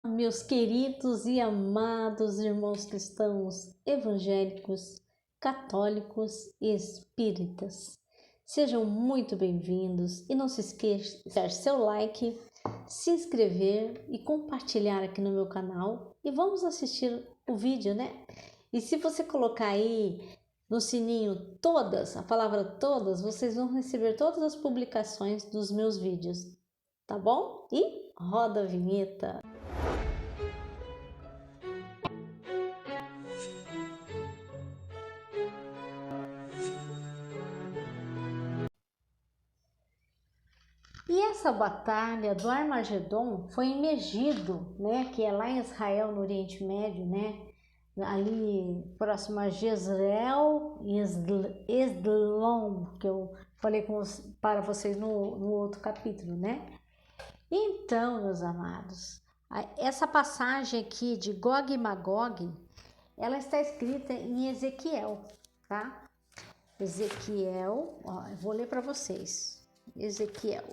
Meus queridos e amados irmãos cristãos, evangélicos, católicos e espíritas, sejam muito bem-vindos e não se esqueça de dar seu like, se inscrever e compartilhar aqui no meu canal e vamos assistir o vídeo, né? E se você colocar aí no sininho todas, a palavra todas, vocês vão receber todas as publicações dos meus vídeos, tá bom? E roda a vinheta! E essa batalha do Armagedon foi em Megido, né, que é lá em Israel, no Oriente Médio, né, ali próximo a Jezreel e Esdlom, que eu falei para vocês no outro capítulo, né? Então, meus amados, essa passagem aqui de Gog e Magog, ela está escrita em Ezequiel, tá? Ezequiel, ó, eu vou ler para vocês. Ezequiel,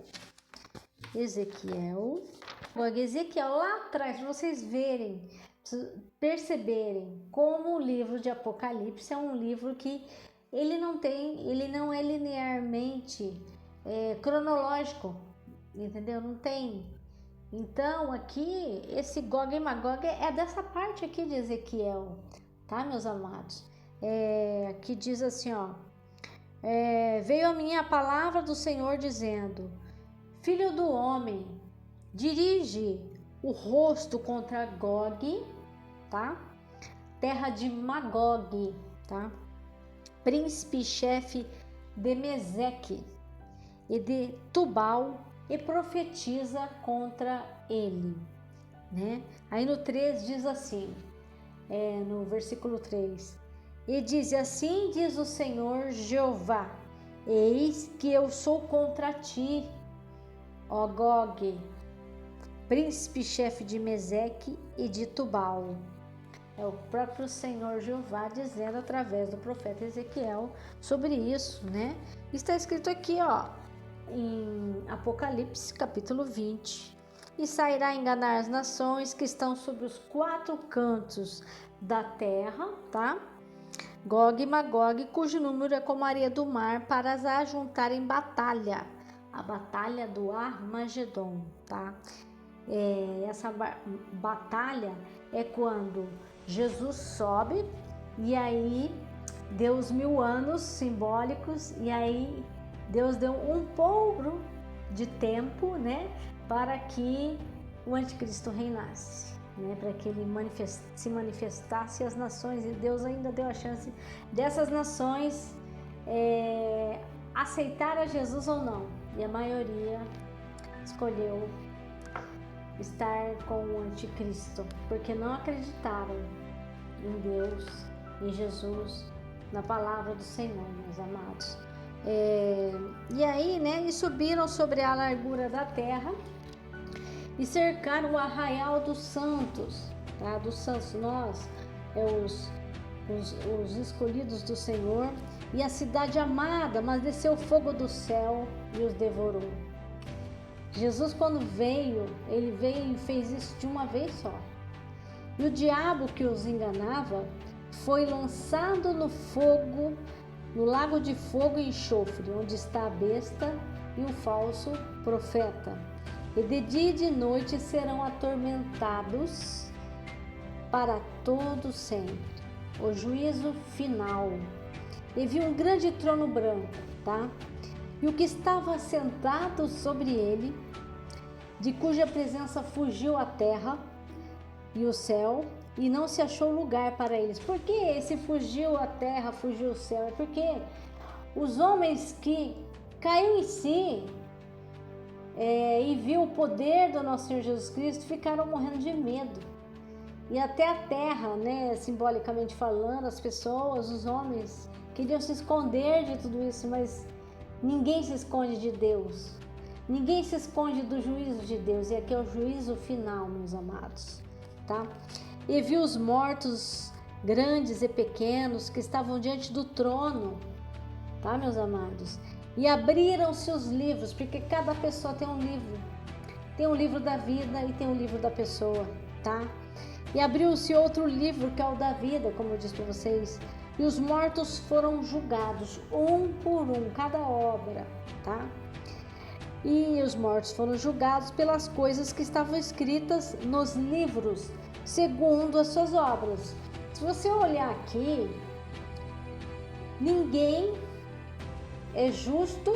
lá atrás, para vocês verem, perceberem como o livro de Apocalipse é um livro que ele não é linearmente cronológico, entendeu? Não tem. Então aqui, esse Gog e Magog é dessa parte aqui de Ezequiel, tá, meus amados? Que diz assim, ó, veio a mim a palavra do Senhor dizendo: Filho do homem, dirige o rosto contra Gog, tá? Terra de Magog, tá? Príncipe-chefe de Meseque e de Tubal, e profetiza contra ele, né? Aí no 3 diz assim, no versículo 3, e diz: assim diz o Senhor Jeová, eis que eu sou contra ti, ó Gog, príncipe-chefe de Meseque e de Tubal. É o próprio Senhor Jeová dizendo através do profeta Ezequiel sobre isso, né? Está escrito aqui, ó, em Apocalipse, capítulo 20. E sairá a enganar as nações que estão sobre os 4 cantos da terra, tá? Gog e Magog, cujo número é como a areia do mar, para as ajuntar em batalha. A batalha do Armagedon, tá? Essa batalha é quando Jesus sobe e aí deu os 1000 anos simbólicos e aí Deus deu um pouco de tempo, né, para que o anticristo reinasse, né, para que ele se manifestasse às nações, e Deus ainda deu a chance dessas nações aceitar a Jesus ou não, e a maioria escolheu estar com o anticristo, porque não acreditaram em Deus, em Jesus, na palavra do Senhor, meus amados. E aí, né, e subiram sobre a largura da terra e cercaram o arraial dos santos, tá? Dos santos, nós, os escolhidos do Senhor, e a cidade amada, mas desceu fogo do céu e os devorou. Jesus, quando veio, ele veio e fez isso de uma vez só. E o diabo que os enganava foi lançado no fogo, no lago de fogo e enxofre, onde está a besta e o falso profeta. E de dia e de noite serão atormentados para todo sempre. O juízo final. E viu um grande trono branco, tá? E o que estava sentado sobre ele, de cuja presença fugiu a terra e o céu, e não se achou lugar para eles. Por que esse fugiu a terra, fugiu o céu? É porque os homens que caiu em si e viu o poder do nosso Senhor Jesus Cristo ficaram morrendo de medo. E até a terra, né, simbolicamente falando, as pessoas, os homens queriam se esconder de tudo isso, mas ninguém se esconde de Deus. Ninguém se esconde do juízo de Deus. E aqui é o juízo final, meus amados, tá? E viu os mortos, grandes e pequenos, que estavam diante do trono, tá, meus amados? E abriram-se os livros, porque cada pessoa tem um livro. Tem um livro da vida e tem um livro da pessoa, tá? E abriu-se outro livro, que é o da vida, como eu disse para vocês, e os mortos foram julgados, um por um, cada obra, tá? E os mortos foram julgados pelas coisas que estavam escritas nos livros, segundo as suas obras. Se você olhar aqui, ninguém é justo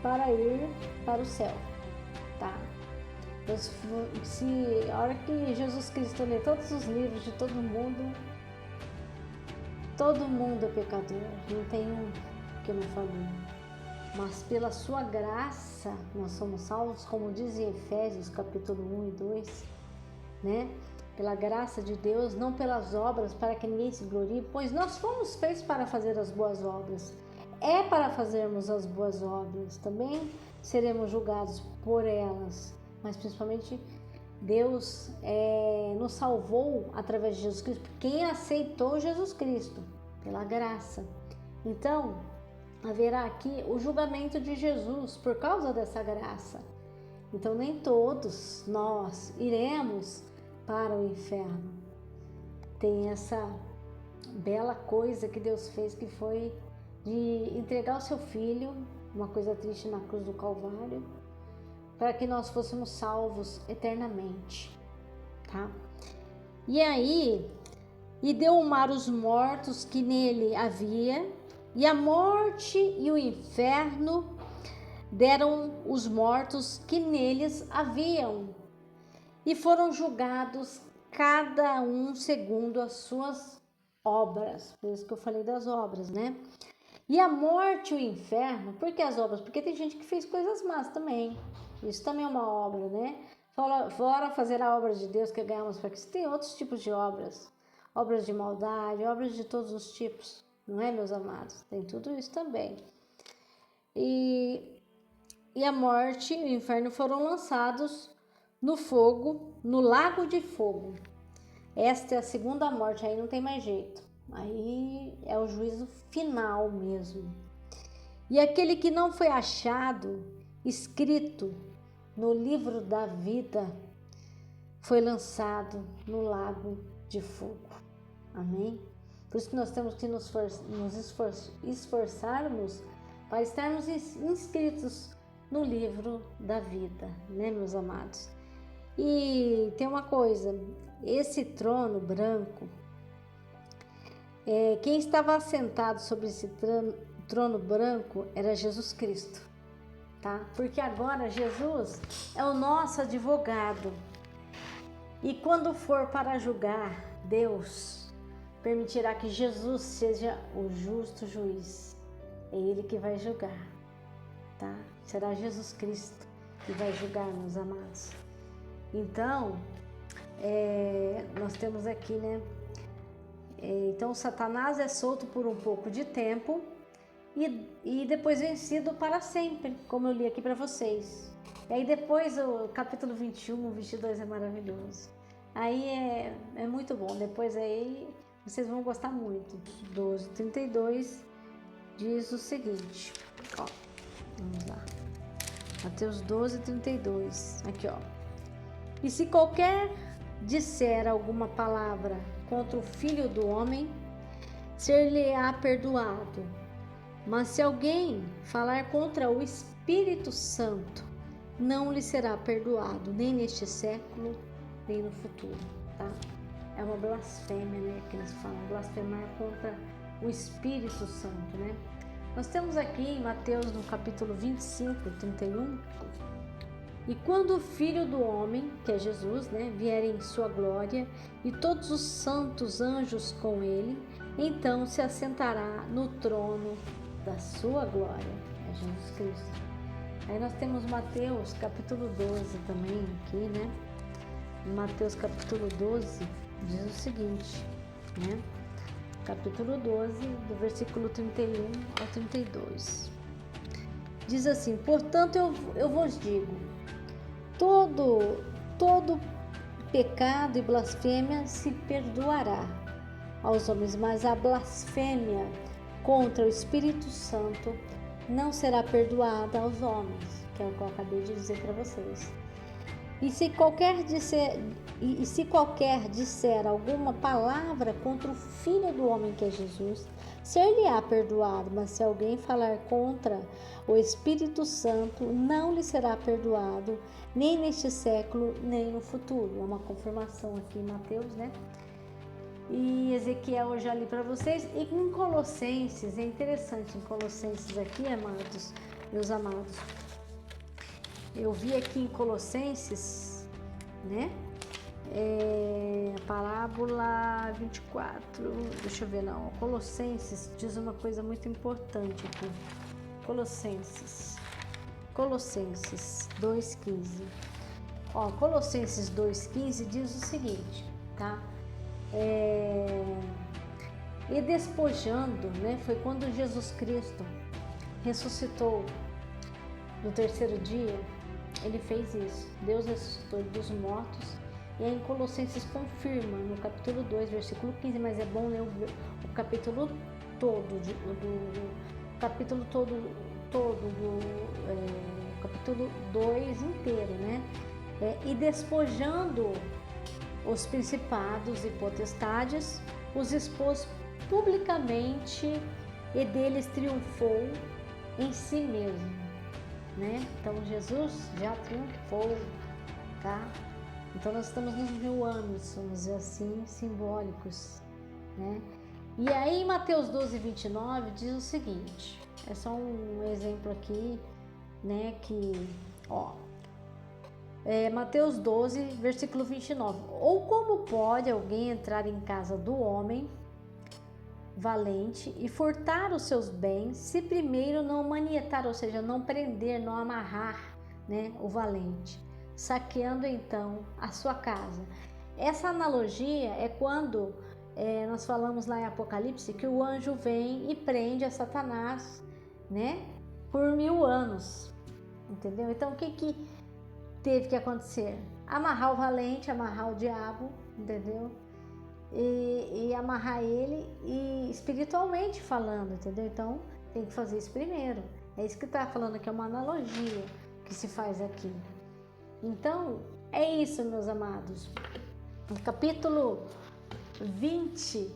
para ir para o céu, tá? Se a hora que Jesus Cristo lê todos os livros de todo mundo é pecador, não tem um que não falou. Mas pela sua graça nós somos salvos, como diz em Efésios capítulo 1 e 2, né? Pela graça de Deus, não pelas obras, para que ninguém se glorie, pois nós fomos feitos para fazer as boas obras. É para fazermos as boas obras, também seremos julgados por elas, mas principalmente Deus nos salvou através de Jesus Cristo, quem aceitou Jesus Cristo, pela graça. Então, haverá aqui o julgamento de Jesus por causa dessa graça. Então, nem todos nós iremos para o inferno. Tem essa bela coisa que Deus fez, que foi de entregar o seu Filho, uma coisa triste, na cruz do Calvário, para que nós fôssemos salvos eternamente, tá? E aí, e deu o mar os mortos que nele havia, e a morte e o inferno deram os mortos que neles haviam, e foram julgados cada um segundo as suas obras. Por isso que eu falei das obras, né? E a morte e o inferno, por que as obras? Porque tem gente que fez coisas más também. Isso também é uma obra, né? Fora fazer a obra de Deus que ganhamos para Cristo, tem outros tipos de obras. Obras de maldade, obras de todos os tipos. Não é, meus amados? Tem tudo isso também. E a morte e o inferno foram lançados no fogo, no lago de fogo. Esta é a segunda morte, aí não tem mais jeito. Aí é o juízo final mesmo. E aquele que não foi achado escrito no livro da vida foi lançado no lago de fogo. Amém? Por isso que nós temos que nos esforçarmos para estarmos inscritos no livro da vida, né, meus amados? E tem uma coisa, esse trono branco, quem estava assentado sobre esse trono branco era Jesus Cristo, tá? Porque agora Jesus é o nosso advogado. E quando for para julgar, Deus permitirá que Jesus seja o justo juiz. É Ele que vai julgar, tá? Será Jesus Cristo que vai julgar, meus amados. Então, nós temos aqui, né? Então, Satanás é solto por um pouco de tempo e depois vencido para sempre, como eu li aqui para vocês. E aí depois o capítulo 21, 22 é maravilhoso. Aí é muito bom. Depois aí vocês vão gostar muito. 12:32 diz o seguinte, ó, vamos lá. Mateus 12:32, aqui ó. E se qualquer disser alguma palavra contra o Filho do Homem, ser-lhe-á perdoado. Mas se alguém falar contra o Espírito Santo, não lhe será perdoado, nem neste século, nem no futuro, tá? É uma blasfêmia, né, que eles falam, blasfemar contra o Espírito Santo, né? Nós temos aqui em Mateus, no capítulo 25:31, e quando o Filho do Homem, que é Jesus, né, vier em sua glória, e todos os santos anjos com ele, então se assentará no trono da sua glória, é Jesus Cristo. Aí nós temos Mateus capítulo 12 também aqui, né? Mateus capítulo 12 diz o seguinte, né? Capítulo 12, do versículo 31 ao 32. Diz assim: portanto eu vos digo, todo pecado e blasfêmia se perdoará aos homens, mas a blasfêmia contra o Espírito Santo não será perdoada aos homens, que é o que eu acabei de dizer para vocês. se qualquer disser alguma palavra contra o Filho do Homem, que é Jesus, ser-lhe-á perdoado, mas se alguém falar contra o Espírito Santo, não lhe será perdoado, nem neste século, nem no futuro. É uma confirmação aqui em Mateus, né? E Ezequiel eu já li para vocês. E em Colossenses, é interessante, em Colossenses aqui, amados, meus amados, eu vi aqui em Colossenses, né? A parábola 24, deixa eu ver, não. Colossenses diz uma coisa muito importante aqui. Colossenses 2,15. Colossenses 2,15 diz o seguinte, tá? E despojando, né? Foi quando Jesus Cristo ressuscitou no terceiro dia. Ele fez isso. Deus ressuscitou dos mortos. E aí em Colossenses confirma, no capítulo 2, versículo 15, mas é bom ler o capítulo todo, capítulo 2 inteiro, né? E despojando os principados e potestades, os expôs publicamente e deles triunfou em si mesmo. Né? Então Jesus já triunfou, tá? Então nós estamos nos 1000 anos, somos assim simbólicos, né? E aí em Mateus 12:29 diz o seguinte, é só um exemplo aqui, né? Mateus 12, versículo 29. Ou como pode alguém entrar em casa do homem valente e furtar os seus bens, se primeiro não manietar, ou seja, não prender, não amarrar, né, o valente, saqueando então a sua casa. Essa analogia é quando nós falamos lá em Apocalipse que o anjo vem e prende a Satanás, né, por 1000 anos, entendeu? Então o que teve que acontecer? Amarrar o valente, amarrar o diabo, entendeu? E amarrar ele e espiritualmente falando, entendeu? Então tem que fazer isso primeiro. É isso que está falando aqui, é uma analogia que se faz aqui. Então é isso, meus amados. No capítulo 20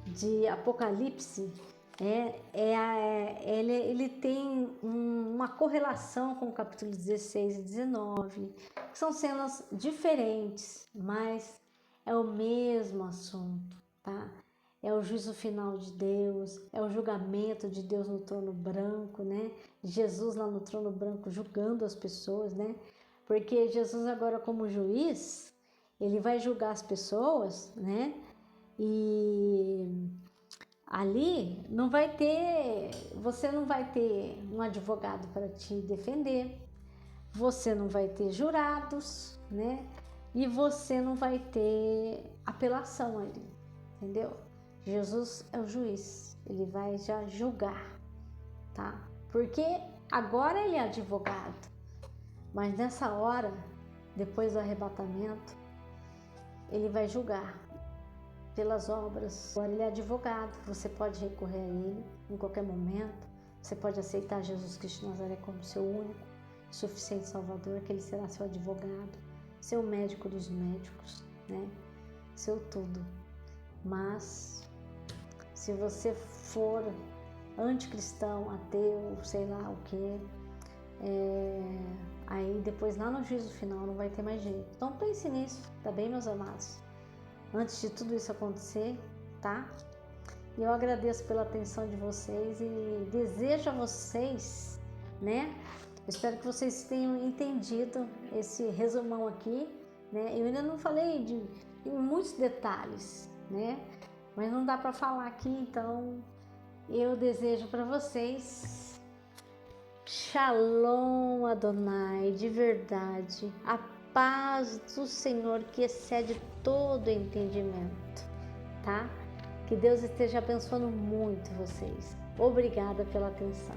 de Apocalipse, ele tem uma correlação com o capítulo 16 e 19, que são cenas diferentes, mas é o mesmo assunto, tá? É o juízo final de Deus, é o julgamento de Deus no trono branco, né? Jesus lá no trono branco julgando as pessoas, né? Porque Jesus agora como juiz, ele vai julgar as pessoas, né? E ali você não vai ter um advogado para te defender, você não vai ter jurados, né? E você não vai ter apelação ali, entendeu? Jesus é o juiz, ele vai já julgar, tá? Porque agora ele é advogado, mas nessa hora, depois do arrebatamento, ele vai julgar pelas obras. Agora ele é advogado, você pode recorrer a ele em qualquer momento, você pode aceitar Jesus Cristo de Nazaré como seu único, suficiente Salvador, que ele será seu advogado, seu médico dos médicos, né? Seu tudo. Mas se você for anticristão, ateu, sei lá o que, aí depois lá no juízo final não vai ter mais jeito. Então pense nisso, tá bem, meus amados? Antes de tudo isso acontecer, tá? E eu agradeço pela atenção de vocês e desejo a vocês, né? Espero que vocês tenham entendido esse resumão aqui, né? Eu ainda não falei de muitos detalhes, né? Mas não dá para falar aqui, então eu desejo para vocês Shalom Adonai, de verdade, a paz do Senhor que excede todo entendimento, tá? Que Deus esteja abençoando muito vocês. Obrigada pela atenção.